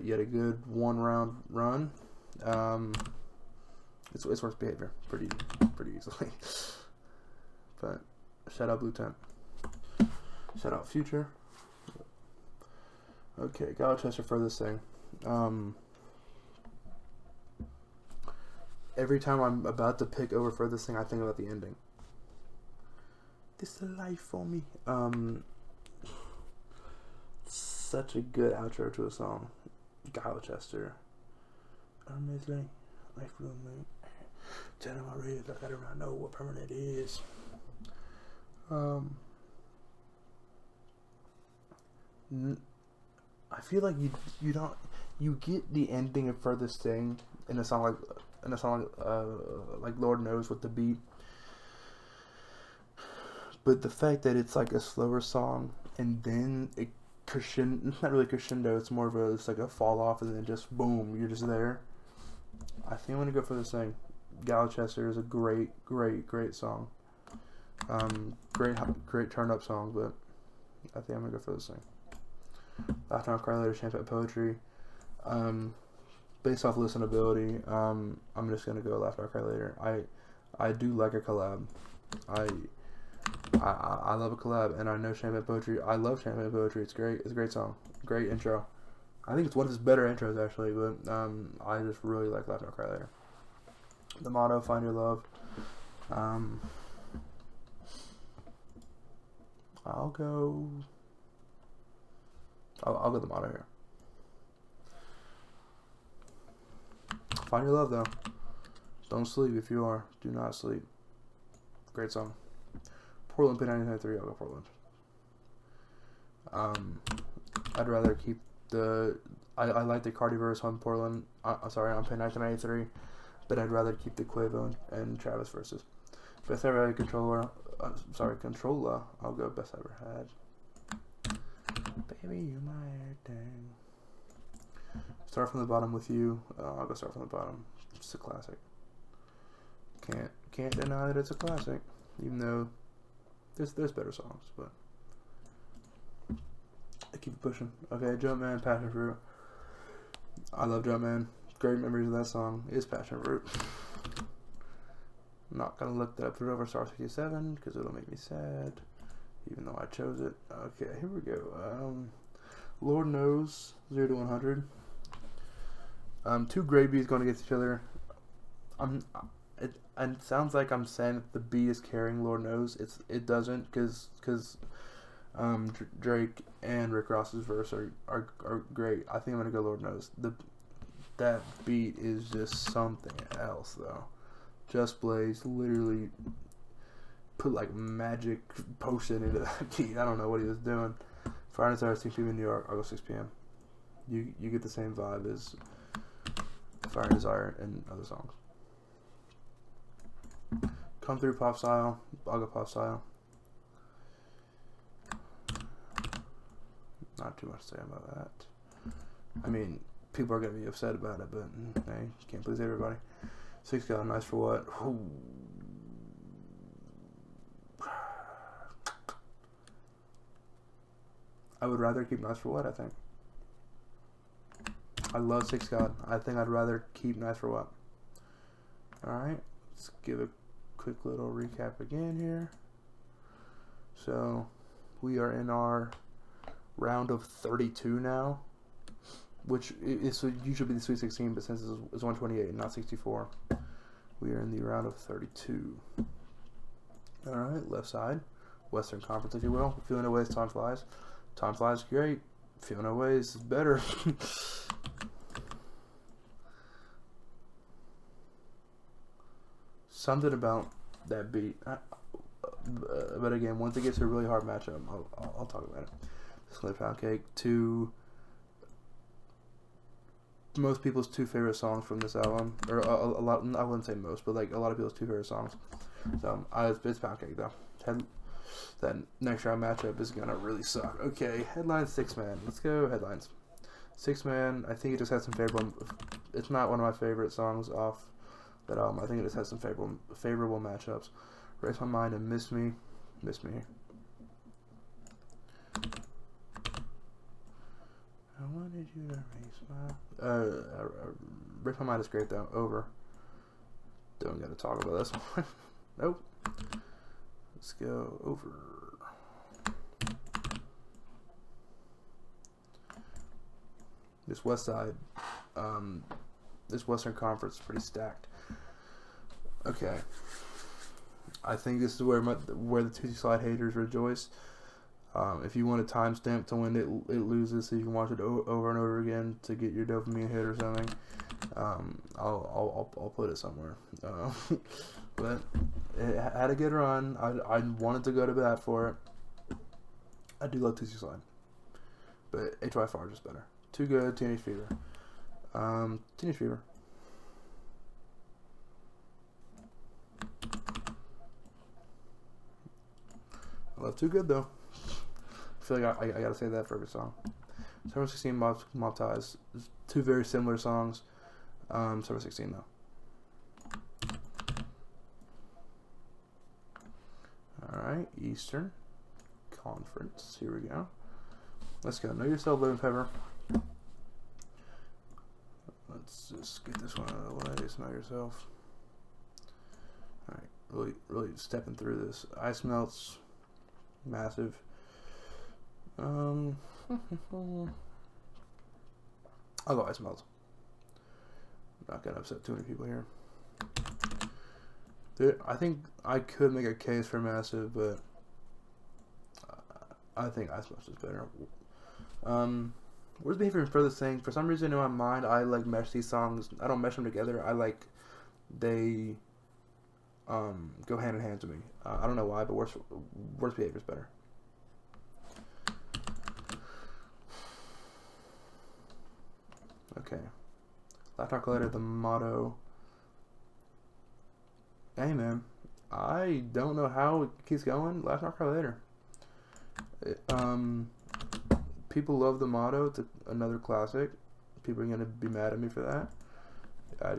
Yet a good 1 round run. It's Worst Behavior. Pretty pretty easily. But shout out Blue Tent. Shout out Future. Okay, Gloucester Furthest Thing. Every time I'm about to pick over Furthest Thing, I think about the ending. This is life for me. Such a good outro to a song. Gloucester. Amazing. Life roommate. Tell them I read, I gotta know what permanent is. I feel like you get the ending of Furthest Thing in a song like Lord Knows with the beat, but the fact that it's like a slower song and then it crescendo, it's not really crescendo, it's more of it's like a fall off and then just boom, you're just there. I think I'm gonna go for this thing. Gloucester is a great song. Great turn up song, but I think I'm gonna go for this thing. Laugh Now Cry Later, Champagne Poetry. Based off listenability, I'm just gonna go Laugh Now Cry Later. I do like a collab. I love a collab, and I know Champagne Poetry. I love Champagne Poetry. It's great. It's a great song. Great intro. I think it's one of his better intros actually, but I just really like Laugh Now Cry Later. The motto, Find Your Love. I'll go the motto here. Find Your Love though. Don't sleep if you are. Do not sleep. Great song. Portland P1993. I'll go Portland. I'd rather keep the. I like the Cardi verse on Portland. Sorry, on P1993, but I'd rather keep the Quavo and Travis verses. Best ever had controller. Controller. I'll go best ever had. Baby, you my everything. Start from the bottom with you. I'll go Start from the bottom. It's a classic. Can't deny that it's a classic, even though there's better songs, but I keep it pushing. Okay, Jumpman, Passion Fruit. I love Jumpman. Great memories of that song. Is Passion Fruit. I'm not gonna look that up through over Star 67 because it'll make me sad, even though I chose it. Okay, here we go. Lord Knows, 0 to 100. Two great beats going against each other. It sounds like I'm saying that the beat is carrying Lord Knows. It doesn't, because Drake and Rick Ross's verse are great. I think I'm gonna go Lord Knows. That beat is just something else though. Just Blaze literally put like magic potion into that beat. I don't know what he was doing. Friday Night Saturday, 6 p.m. in New York. I'll go 6 p.m. You get the same vibe as Fire and Desire and other songs. Come Through Pop Style. I'll go Pop Style. Not too much to say about that. I mean, people are going to be upset about it, but hey, you can't please everybody. 6 God, Nice for What? Ooh. I would rather keep Nice for What, I think. I love 6 God. I think I'd rather keep Nice for What. Alright, let's give a quick little recap again here. So, we are in our round of 32 now, which is usually the Sweet 16, but since it's 128 and not 64, we are in the round of 32. Alright, left side, Western Conference, if you will. Feeling No Ways, Time Flies. Time Flies, great. Feeling No Ways is better. Something about that beat. But again, once it gets to a really hard matchup, I'll talk about it. Slip Pound Cake, most people's two favorite songs from this album, or a lot. I wouldn't say most, but like a lot of people's two favorite songs. So it's Pound Cake though. That next round matchup is gonna really suck. Okay, headlines 6 Man. Let's go headlines. 6 Man. I think it just has some favorable. It's not one of my favorite songs off that album. I think it just has some favorable matchups. Race My Mind and Miss Me. I wanted you to race my. Race My Mind is great though. Over. Don't gotta talk about this one. Nope. Let's go over. This West Side, this Western Conference is pretty stacked. Okay, I think this is where the Tootsie Slide haters rejoice. If you want a timestamp to when it loses, so you can watch it over and over again to get your dopamine hit or something, I'll put it somewhere. But it had a good run. I wanted to go to bat for it. I do love Tootsie Slide, but HY4 is just better. Too good. Teenage Fever. Teenage Fever. I love Too Good though. I feel like I gotta say that for every song. Summer 16, Mob Ties. Two very similar songs. Summer 16 though. Alright, Eastern Conference. Here we go. Let's go. Know Yourself, Living Pepper. Let's just get this one out of the way. It's Know Yourself. Alright, really stepping through this. Ice Melts. Massive. I'll go Ice Melts. I'm not gonna upset too many people here. I think I could make a case for Massive, but I think Ice Melts is better. Where's Behavior and Furthest Thing? For some reason in my mind, I like mesh these songs. I don't mesh them together. I like they go hand in hand to me. I don't know why, but Worst Behavior is better. Okay. Laugh Not Cry Later, the motto. Hey man, I don't know how it keeps going. Laugh Not Cry Later. People love the motto. It's another classic. People are gonna be mad at me for that.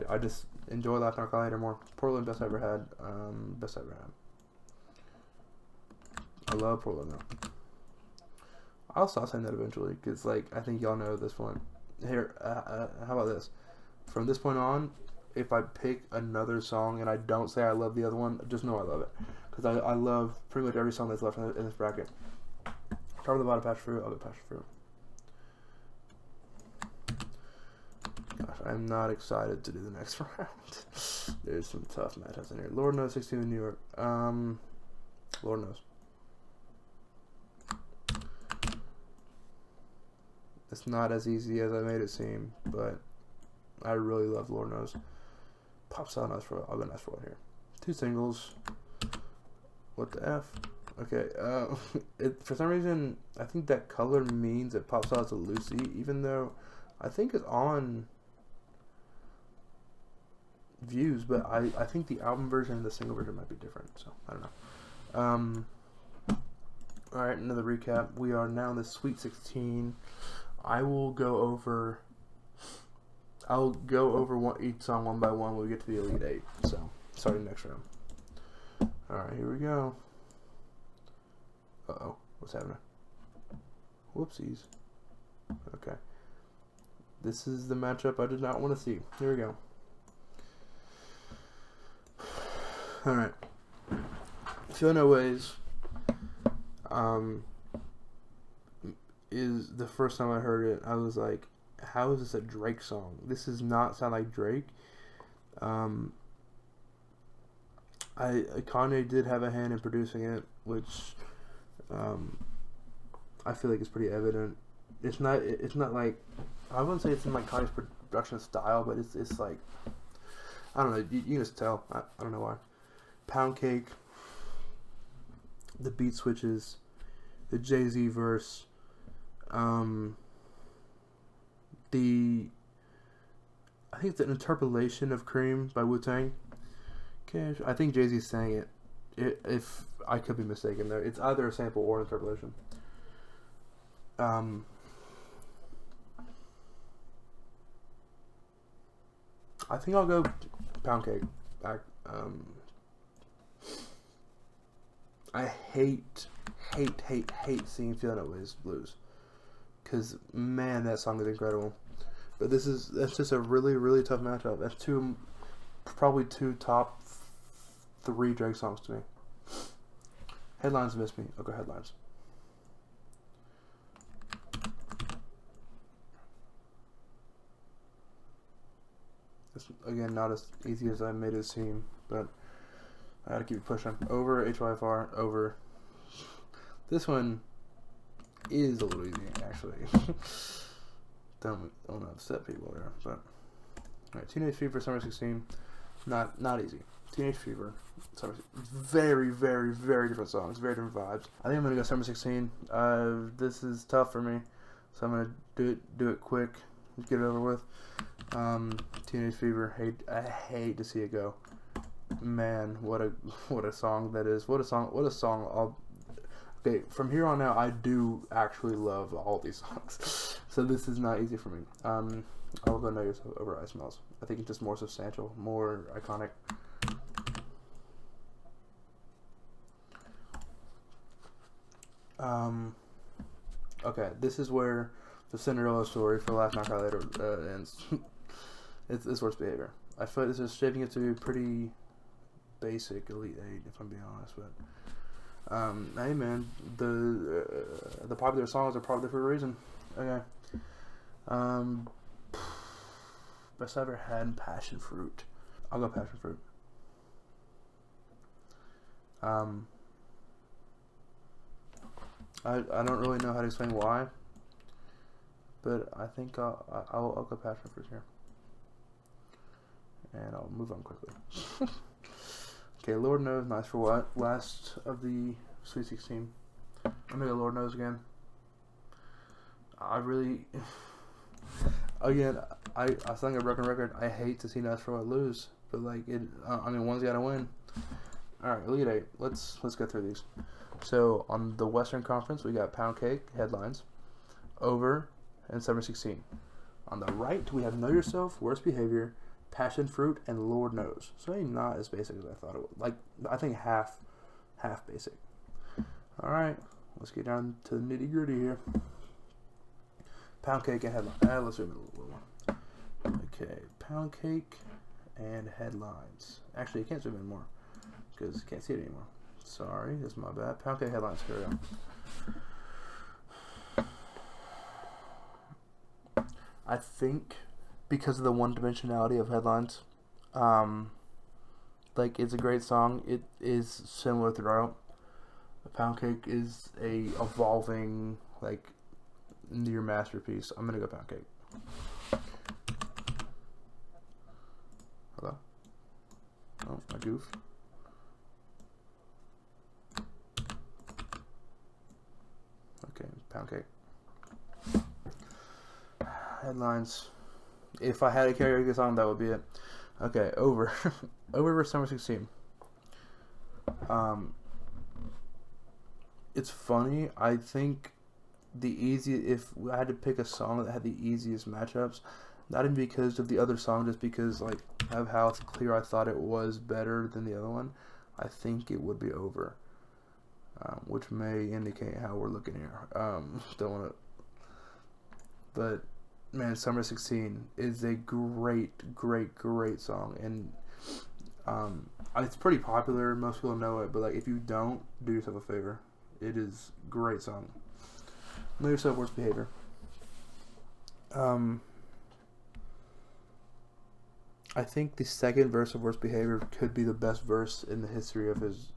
I just enjoy Laugh Not Cry Later more. Portland, best I ever had. Best I ever had. I love Portland though. I'll stop saying that eventually, because like I think y'all know at this point. Here, how about this? From this point on, if I pick another song and I don't say I love the other one, just know I love it, because I love pretty much every song that's left in this bracket. Start with the bottom, Passion Fruit. I'll go Passion Fruit. Gosh, I'm not excited to do the next round. There's some tough matchups in here. Lord Knows 16 in New York. Lord Knows. It's not as easy as I made it seem, but I really love Lord Knows. Pop Style, Nice for I'll go Nice for What here. Two singles. What the F? Okay, for some reason, I think that color means that Pop Style is a Lucy, even though I think it's on Views, but I think the album version and the single version might be different, so I don't know. Alright, another recap. We are now in the Sweet 16. I'll go over each song one by one when we get to the Elite 8. So, starting next round. Alright, here we go. Uh-oh, what's happening? Whoopsies. Okay. This is the matchup I did not want to see. Here we go. Alright. Feel No Ways. Is the first time I heard it, I was like, how is this a Drake song? This does not sound like Drake. Kanye did have a hand in producing it, which I feel like it's pretty evident. It's not like, I wouldn't say it's in like Kanye's production style, but it's like, I don't know, you can just tell. I don't know why. Pound Cake, the beat switches, the Jay-Z verse, I think it's an interpolation of Cream by Wu-Tang. Okay, I think Jay-Z sang it. If I could be mistaken there, it's either a sample or an interpolation. I think I'll go Pound Cake. I hate seeing Feel No Ways lose, because man, that song is incredible. But that's just a really tough matchup. That's two probably two top three Drake songs to me. Headlines miss me. Okay, headlines. This, again, not as easy as I made it seem, but I gotta keep it pushing. Over, HYFR, over. This one is a little easy, actually. don't upset people there, but alright. Teenage Fever, Summer 16, not easy. Teenage Fever, Summer 16, very, very, very different songs, very different vibes. I think I'm gonna go Summer 16. This is tough for me, so I'm gonna do it quick, get it over with. Teenage Fever, I hate to see it go. Man, what a song that is. What a song. Okay, from here on out, I do actually love all these songs. So this is not easy for me. I will go Know Yourself over Ice Smells. I think it's just more substantial, more iconic. Okay, this is where the Cinderella story for Laugh Not Cry Later ends. It's worst behavior. I feel like this is shaping it to be pretty basic Elite 8, if I'm being honest, but hey man, the popular songs are popular for a reason. Okay. Best I ever had, Passion Fruit. I'll go Passion Fruit. I don't really know how to explain why, but I think I'll go Passion Fruit here, and I'll move on quickly. Okay, Lord Knows, Nice for What? Last of the Sweet 16. I'm gonna go Lord Knows again. I really, again, I sang a broken record. I hate to see Nice for What lose, but like it. I mean, one's gotta win. All right, Elite 8. Let's get through these. So on the Western Conference, we got Pound Cake, Headlines, Over, and Summer 16. On the right, we have Know Yourself, Worst Behavior, Passion Fruit, and Lord Knows. So not as basic as I thought it would. Like, I think half basic. Alright, let's get down to the nitty gritty here. Pound Cake and Headlines. Let's zoom in a little more. Okay, Pound Cake and Headlines. Actually, you can't zoom in more because you can't see it anymore. Sorry, that's my bad. Pound Cake, Headlines. Here we go. I think because of the one-dimensionality of Headlines, like, it's a great song. It is similar throughout. Pound Cake is a evolving, like, near masterpiece. I'm gonna go Pound Cake. Hello? Oh, I goofed. Okay, Pound Cake. Headlines. If I had a karaoke song, that would be it. Okay, Over. Over for Summer 16. It's funny. I think if I had to pick a song that had the easiest matchups, not even because of the other song, just because like of how clear I thought it was better than the other one, I think it would be Over. Which may indicate how we're looking here. Don't want to, but man, Summer 16 is a great song, and it's pretty popular. Most people know it, but like if you don't, do yourself a favor. It is a great song. Know Yourself, Worst Behavior. I think the second verse of Worst Behavior could be the best verse in the history of his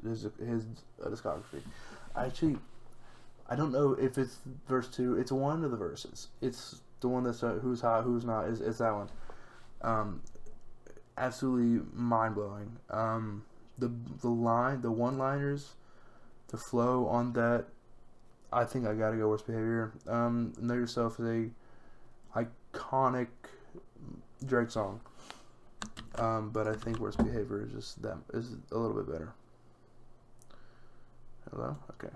discography. I don't know if it's verse 2. It's one of the verses. It's the one that's who's hot, who's not. Is that one? Absolutely mind blowing. The one-liners, the flow on that. I think I gotta go Worst Behavior. Know Yourself is a iconic Drake song. But I think Worst Behavior is a little bit better. Hello? Okay.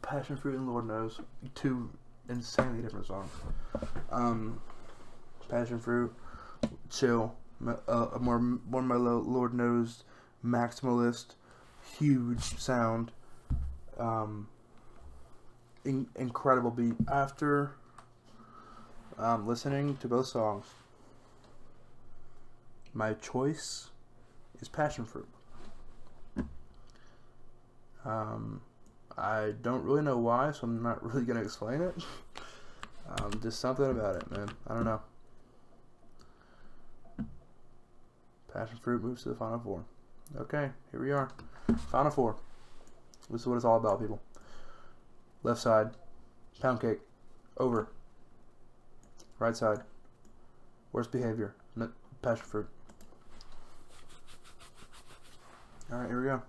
Passion Fruit and Lord Knows. Two insanely different songs. Passion Fruit, chill. More mellow. Lord Knows, maximalist. Huge sound. Incredible beat. After Listening to both songs, my choice is Passion Fruit. I don't really know why, so I'm not really gonna explain it. Just something about it, man. I don't know. Passion Fruit moves to the Final Four. Okay, here we are. Final Four. This is what it's all about, people. Left side, Pound Cake, over. Right side, Worst Behavior, Passion Fruit. Alright, here we go.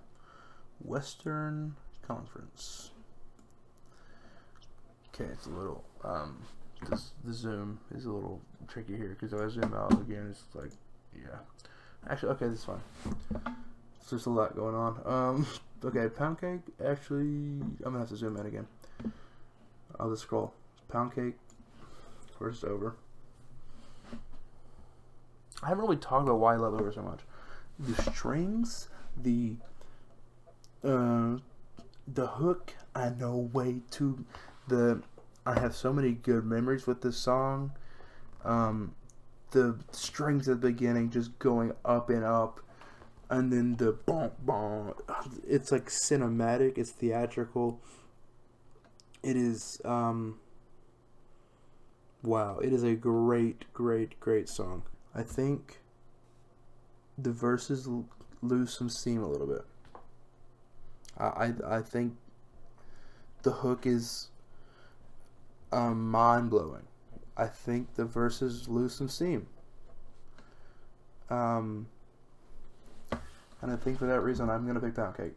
Western Conference. Okay, it's a little, the zoom is a little tricky here, because if I zoom out again, it's like, yeah. Actually, okay, this is fine. It's just a lot going on. Okay, Pound Cake, actually, I'm gonna have to zoom in again. I'll just scroll. Pound Cake versus Over. I haven't really talked about why I love Over so much. The strings, the hook, I know way too. I have so many good memories with this song. The strings at the beginning just going up and up, and then the boom boom. It's like cinematic. It's theatrical. It is wow. It is a great song. I think the verses lose some steam a little bit. I think the hook is mind blowing. I think the verses lose some steam. And I think for that reason I'm gonna pick Pound Cake.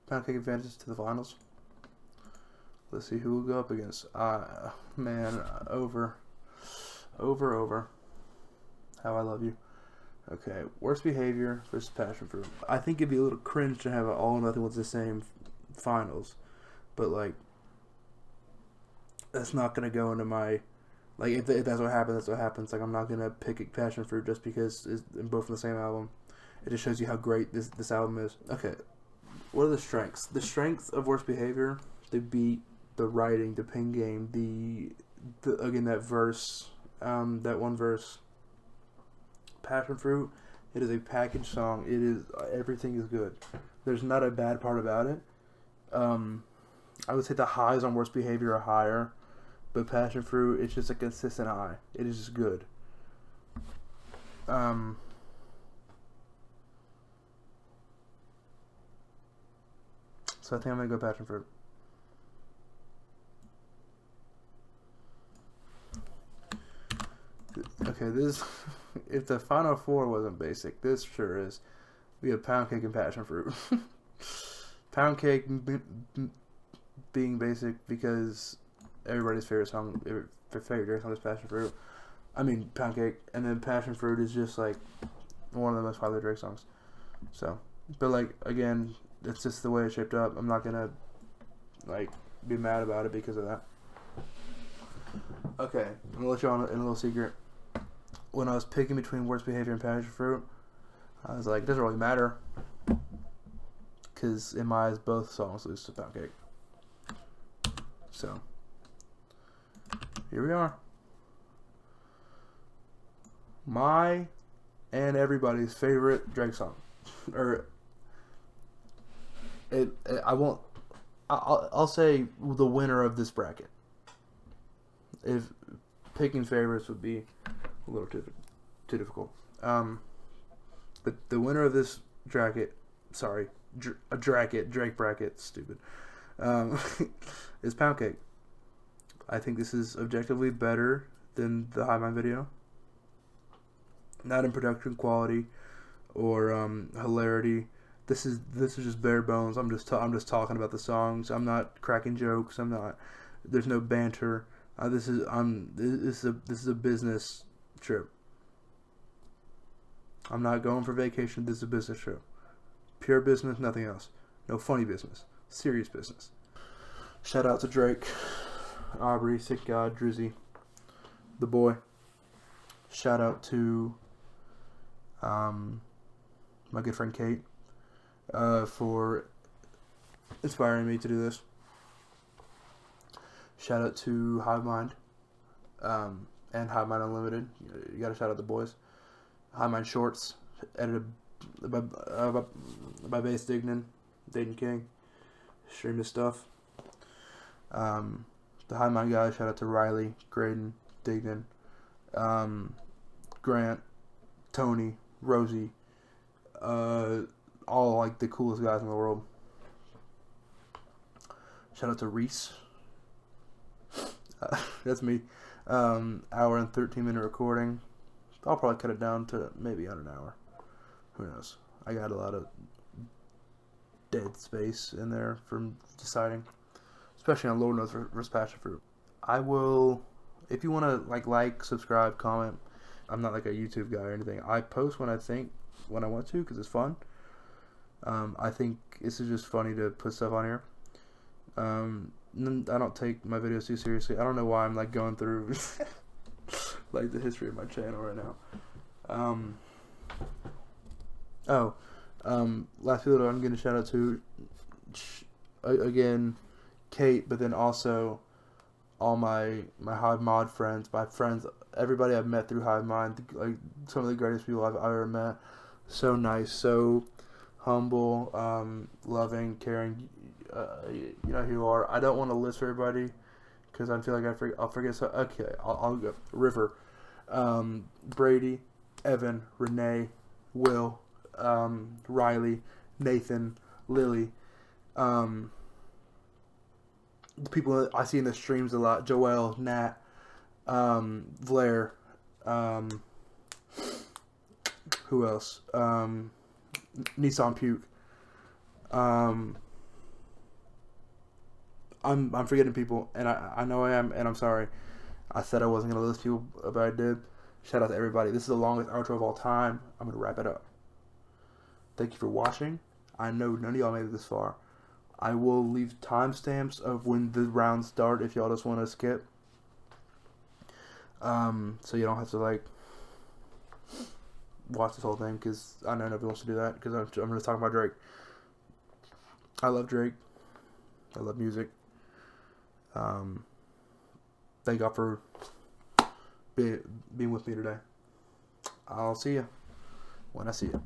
Pound Cake advances to the finals. Let's see who will go up against. Man, over. How I Love You. Okay, Worst Behavior versus Passion Fruit. I think it'd be a little cringe to have All or Nothing with the same finals, but like, that's not gonna go into my, like, if that's what happens, that's what happens. Like, I'm not gonna pick Passion Fruit just because it's both from the same album. It just shows you how great this album is. Okay, what are the strengths? The strength of Worst Behavior: the beat, the writing, the pen game, the again, that verse, that one verse. Passion Fruit, it is a package song. It is, everything is good. There's not a bad part about it. I would say the highs on Worst Behavior are higher, but Passion Fruit, it's just a consistent high. It is just good. So I think I'm gonna go Passion Fruit. Okay, this, if the Final Four wasn't basic, this sure is. We have Pound Cake and Passion Fruit. Pound Cake being basic because everybody's favorite song is Passion Fruit. I mean, Pound Cake, and then Passion Fruit is just like one of the most popular Drake songs. So, but like, again, it's just the way it shaped up. I'm not gonna like be mad about it because of that. Okay, I'm gonna let you on in a little secret. When I was picking between Worst Behavior and Passion Fruit, I was like, it doesn't really matter, because in my eyes, both songs lose to Pound Cake. So, here we are. My and everybody's favorite Drake song. I'll say the winner of this bracket. If picking favorites would be a little too difficult. But the winner of this Drake bracket, stupid, is Pound Cake. I think this is objectively better than the Hivemind video. Not in production quality or hilarity. This is just bare bones. I'm just talking about the songs. I'm not cracking jokes. There's no banter. This is a business trip. I'm not going for vacation. This is a business trip. Pure business, nothing else. No funny business. Serious business. Shout out to Drake, Aubrey, Sick God, Drizzy, the boy. Shout out to my good friend Kate, for inspiring me to do this. Shout out to Hivemind, and Hivemind Unlimited. You gotta shout out the boys. Hivemind Shorts, edited by Bass Dignan, Dayton King. Stream his stuff. The Hivemind guys, shout out to Riley, Graydon, Dignan, Grant, Tony, Rosie, all like the coolest guys in the world. Shout out to Reese. That's me. Hour and 13-minute recording. I'll probably cut it down to maybe on an hour. Who knows? I got a lot of dead space in there from deciding, especially on Lord Knows versus Passion Fruit. I will, if you want to like, subscribe, comment. I'm not like a YouTube guy or anything. I post when I want to, because it's fun. I think this is just funny to put stuff on here. I don't take my videos too seriously. I don't know why I'm like going through like the history of my channel right now. Last video I'm gonna shout out to again Kate, but then also all my Hive Mod friends, my friends, everybody I've met through Hivemind, like some of the greatest people I've ever met. So nice, so humble, loving, caring. You know who you are. I don't want to list everybody because I feel like I'll forget. So okay, I'll go. River, Brady, Evan, Renee, Will, Riley, Nathan, Lily, the people that I see in the streams a lot. Joel, Nat, Blair, who else? Nissan Puke. I'm forgetting people, and I know I am, and I'm sorry. I said I wasn't going to list people, but I did. Shout out to everybody. This is the longest outro of all time. I'm going to wrap it up. Thank you for watching. I know none of y'all made it this far. I will leave timestamps of when the rounds start if y'all just want to skip. So you don't have to like watch this whole thing, because I know nobody wants to do that, because I'm going to talk about Drake. I love Drake. I love music. Thank y'all for being with me today. I'll see you when I see you.